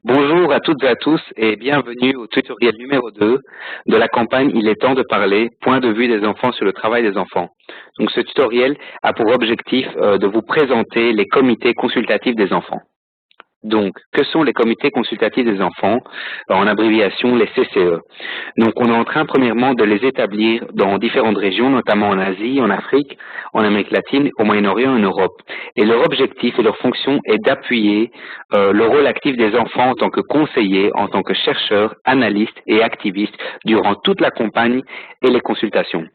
Bonjour à toutes et à tous et bienvenue au tutoriel numéro 2 de la campagne Il est temps de parler, point de vue des enfants sur le travail des enfants. Donc ce tutoriel a pour objectif de vous présenter les comités consultatifs des enfants. Donc, que sont les comités consultatifs des enfants, en abréviation les CCE? Donc, on est en train premièrement de les établir dans différentes régions, notamment en Asie, en Afrique, en Amérique latine, au Moyen-Orient et en Europe. Et leur objectif et leur fonction est d'appuyer le rôle actif des enfants en tant que conseillers, en tant que chercheurs, analystes et activistes durant toute la campagne et les consultations.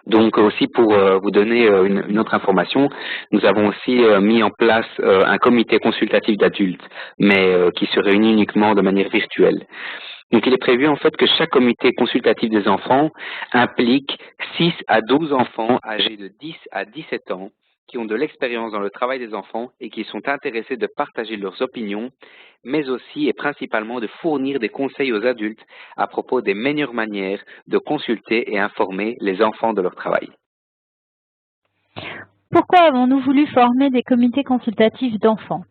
Donc aussi pour vous donner une autre information, nous avons aussi mis en place un comité consultatif d'adultes, mais qui se réunit uniquement de manière virtuelle. Donc il est prévu en fait que chaque comité consultatif des enfants implique 6 à 12 enfants âgés de 10 à 17 ans qui ont de l'expérience dans le travail des enfants et qui sont intéressés de partager leurs opinions, mais aussi et principalement de fournir des conseils aux adultes à propos des meilleures manières de consulter et informer les enfants de leur travail. Pourquoi avons-nous voulu former des comités consultatifs d'enfants?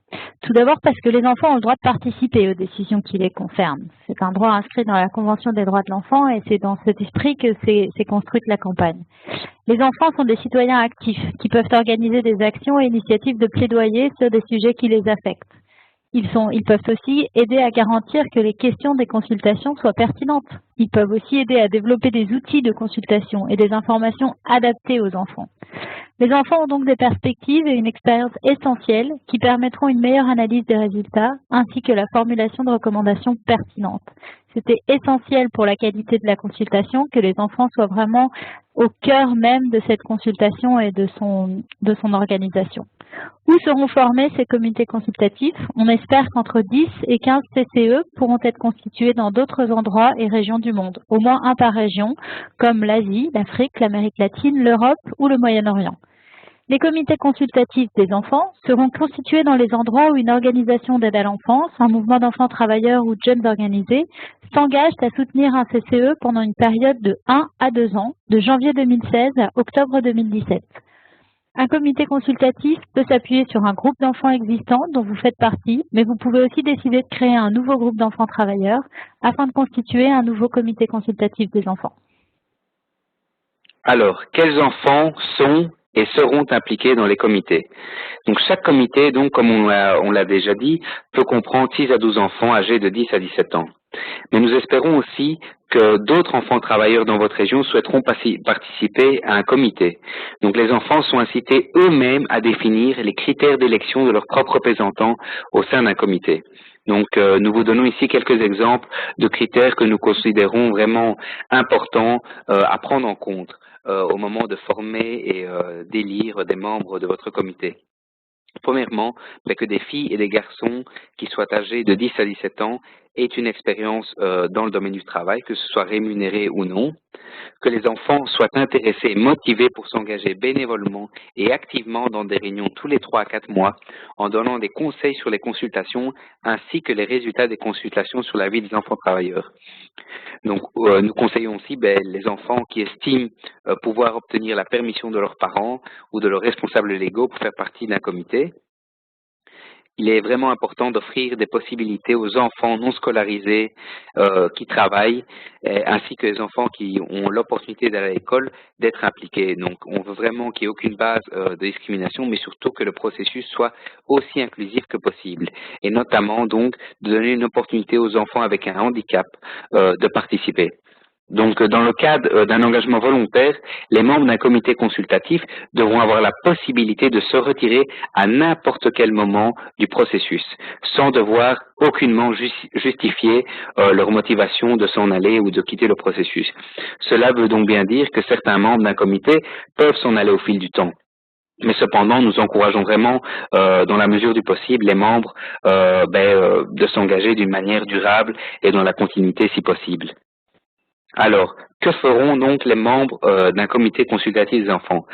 Tout d'abord parce que les enfants ont le droit de participer aux décisions qui les concernent. C'est un droit inscrit dans la Convention des droits de l'enfant et c'est dans cet esprit que s'est construite la campagne. Les enfants sont des citoyens actifs qui peuvent organiser des actions et initiatives de plaidoyer sur des sujets qui les affectent. Ils peuvent aussi aider à garantir que les questions des consultations soient pertinentes. Ils peuvent aussi aider à développer des outils de consultation et des informations adaptées aux enfants. Les enfants ont donc des perspectives et une expérience essentielle qui permettront une meilleure analyse des résultats ainsi que la formulation de recommandations pertinentes. C'était essentiel pour la qualité de la consultation que les enfants soient vraiment au cœur même de cette consultation et de son organisation. Où seront formés ces comités consultatifs? On espère qu'entre 10 et 15 CCE pourront être constitués dans d'autres endroits et régions du monde, au moins un par région, comme l'Asie, l'Afrique, l'Amérique latine, l'Europe ou le Moyen-Orient. Les comités consultatifs des enfants seront constitués dans les endroits où une organisation d'aide à l'enfance, un mouvement d'enfants travailleurs ou de jeunes organisés s'engagent à soutenir un CCE pendant une période de 1 à 2 ans, de janvier 2016 à octobre 2017. Un comité consultatif peut s'appuyer sur un groupe d'enfants existants dont vous faites partie, mais vous pouvez aussi décider de créer un nouveau groupe d'enfants travailleurs afin de constituer un nouveau comité consultatif des enfants. Alors, quels enfants sont et seront impliqués dans les comités? Donc chaque comité, donc comme on l'a déjà dit, peut comprendre 6 à 12 enfants âgés de 10 à 17 ans. Mais nous espérons aussi que d'autres enfants travailleurs dans votre région souhaiteront participer à un comité. Donc les enfants sont incités eux-mêmes à définir les critères d'élection de leurs propres représentants au sein d'un comité. Donc nous vous donnons ici quelques exemples de critères que nous considérons vraiment importants à prendre en compte au moment de former et d'élire des membres de votre comité. Premièrement, que des filles et des garçons qui soient âgés de 10 à 17 ans aient une expérience dans le domaine du travail, que ce soit rémunéré ou non, que les enfants soient intéressés et motivés pour s'engager bénévolement et activement dans des réunions tous les 3 à 4 mois en donnant des conseils sur les consultations ainsi que les résultats des consultations sur la vie des enfants travailleurs. Donc, nous conseillons aussi les enfants qui estiment pouvoir obtenir la permission de leurs parents ou de leurs responsables légaux pour faire partie d'un comité. Il est vraiment important d'offrir des possibilités aux enfants non scolarisés qui travaillent, ainsi que les enfants qui ont l'opportunité d'aller à l'école d'être impliqués. Donc, on veut vraiment qu'il n'y ait aucune base de discrimination, mais surtout que le processus soit aussi inclusif que possible. Et notamment, donc, de donner une opportunité aux enfants avec un handicap de participer. Donc, dans le cadre d'un engagement volontaire, les membres d'un comité consultatif devront avoir la possibilité de se retirer à n'importe quel moment du processus, sans devoir aucunement justifier leur motivation de s'en aller ou de quitter le processus. Cela veut donc bien dire que certains membres d'un comité peuvent s'en aller au fil du temps. Mais cependant, nous encourageons vraiment, dans la mesure du possible, les membres de s'engager d'une manière durable et dans la continuité si possible. Alors, que feront donc les membres d'un comité consultatif des enfants?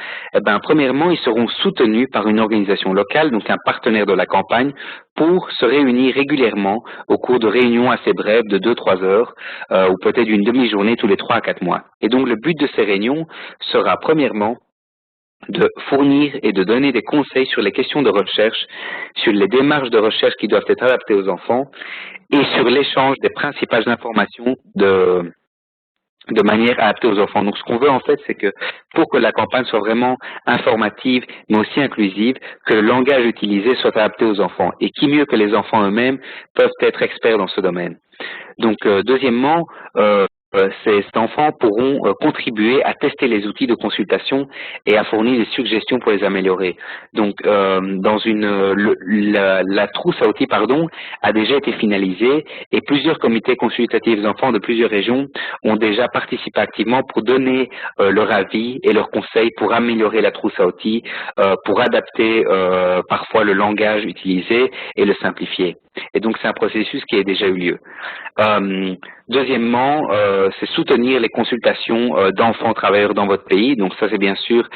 Premièrement, ils seront soutenus par une organisation locale, donc un partenaire de la campagne, pour se réunir régulièrement au cours de réunions assez brèves de 2-3 heures ou peut-être une demi-journée tous les 3 à 4 mois. Et donc, le but de ces réunions sera premièrement de fournir et de donner des conseils sur les questions de recherche, sur les démarches de recherche qui doivent être adaptées aux enfants et sur l'échange des principales informations de manière adaptée aux enfants. Donc ce qu'on veut en fait, c'est que pour que la campagne soit vraiment informative, mais aussi inclusive, que le langage utilisé soit adapté aux enfants. Et qui mieux que les enfants eux-mêmes peuvent être experts dans ce domaine. Donc deuxièmement, ces enfants pourront contribuer à tester les outils de consultation et à fournir des suggestions pour les améliorer. Donc, la trousse à outils, a déjà été finalisée et plusieurs comités consultatifs d'enfants de plusieurs régions ont déjà participé activement pour donner leur avis et leurs conseils pour améliorer la trousse à outils, pour adapter parfois le langage utilisé et le simplifier. Et donc, c'est un processus qui a déjà eu lieu. Deuxièmement, c'est soutenir les consultations d'enfants travailleurs dans votre pays. Donc ça, c'est bien sûr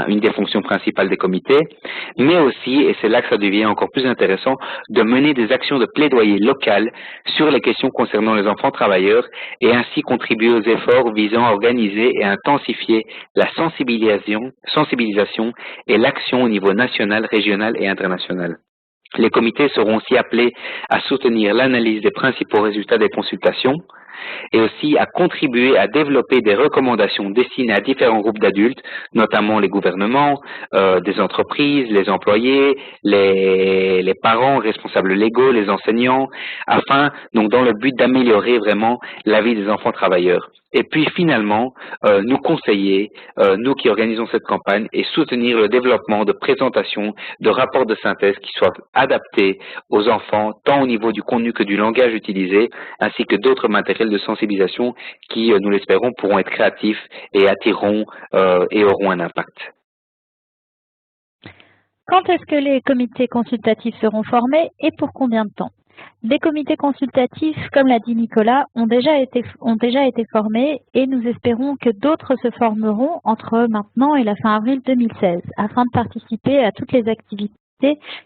une des fonctions principales des comités. Mais aussi, et c'est là que ça devient encore plus intéressant, de mener des actions de plaidoyer locales sur les questions concernant les enfants travailleurs et ainsi contribuer aux efforts visant à organiser et à intensifier la sensibilisation et l'action au niveau national, régional et international. Les comités seront aussi appelés à soutenir l'analyse des principaux résultats des consultations et aussi à contribuer à développer des recommandations destinées à différents groupes d'adultes, notamment les gouvernements, des entreprises, les employés, les parents, responsables légaux, les enseignants, afin, donc dans le but d'améliorer vraiment la vie des enfants travailleurs. Et puis finalement, nous conseiller, nous qui organisons cette campagne, et soutenir le développement de présentations, de rapports de synthèse qui soient adaptés aux enfants, tant au niveau du contenu que du langage utilisé, ainsi que d'autres matériels de sensibilisation qui, nous l'espérons, pourront être créatifs et attireront et auront un impact. Quand est-ce que les comités consultatifs seront formés et pour combien de temps? Les comités consultatifs, comme l'a dit Nicolas, ont déjà été formés et nous espérons que d'autres se formeront entre maintenant et la fin avril 2016 afin de participer à toutes les activités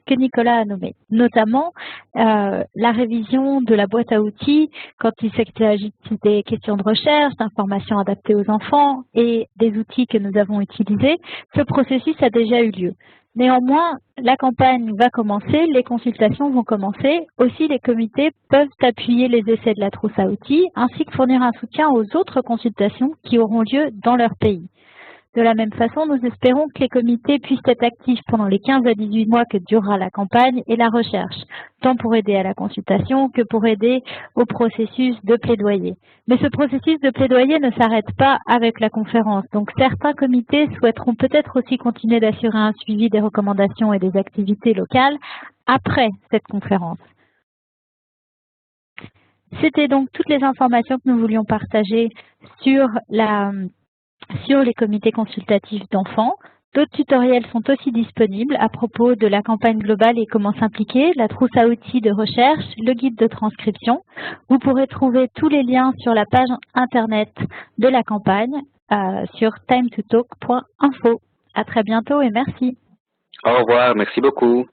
que Nicolas a nommées, notamment la révision de la boîte à outils quand il s'agit des questions de recherche, d'informations adaptées aux enfants et des outils que nous avons utilisés. Ce processus a déjà eu lieu. Néanmoins, la campagne va commencer, les consultations vont commencer. Aussi, les comités peuvent appuyer les essais de la trousse à outils ainsi que fournir un soutien aux autres consultations qui auront lieu dans leur pays. De la même façon, nous espérons que les comités puissent être actifs pendant les 15 à 18 mois que durera la campagne et la recherche, tant pour aider à la consultation que pour aider au processus de plaidoyer. Mais ce processus de plaidoyer ne s'arrête pas avec la conférence, donc certains comités souhaiteront peut-être aussi continuer d'assurer un suivi des recommandations et des activités locales après cette conférence. C'était donc toutes les informations que nous voulions partager sur les comités consultatifs d'enfants. D'autres tutoriels sont aussi disponibles à propos de la campagne globale et comment s'impliquer, la trousse à outils de recherche, le guide de transcription. Vous pourrez trouver tous les liens sur la page internet de la campagne sur timetotalk.info. À très bientôt et merci. Au revoir, merci beaucoup.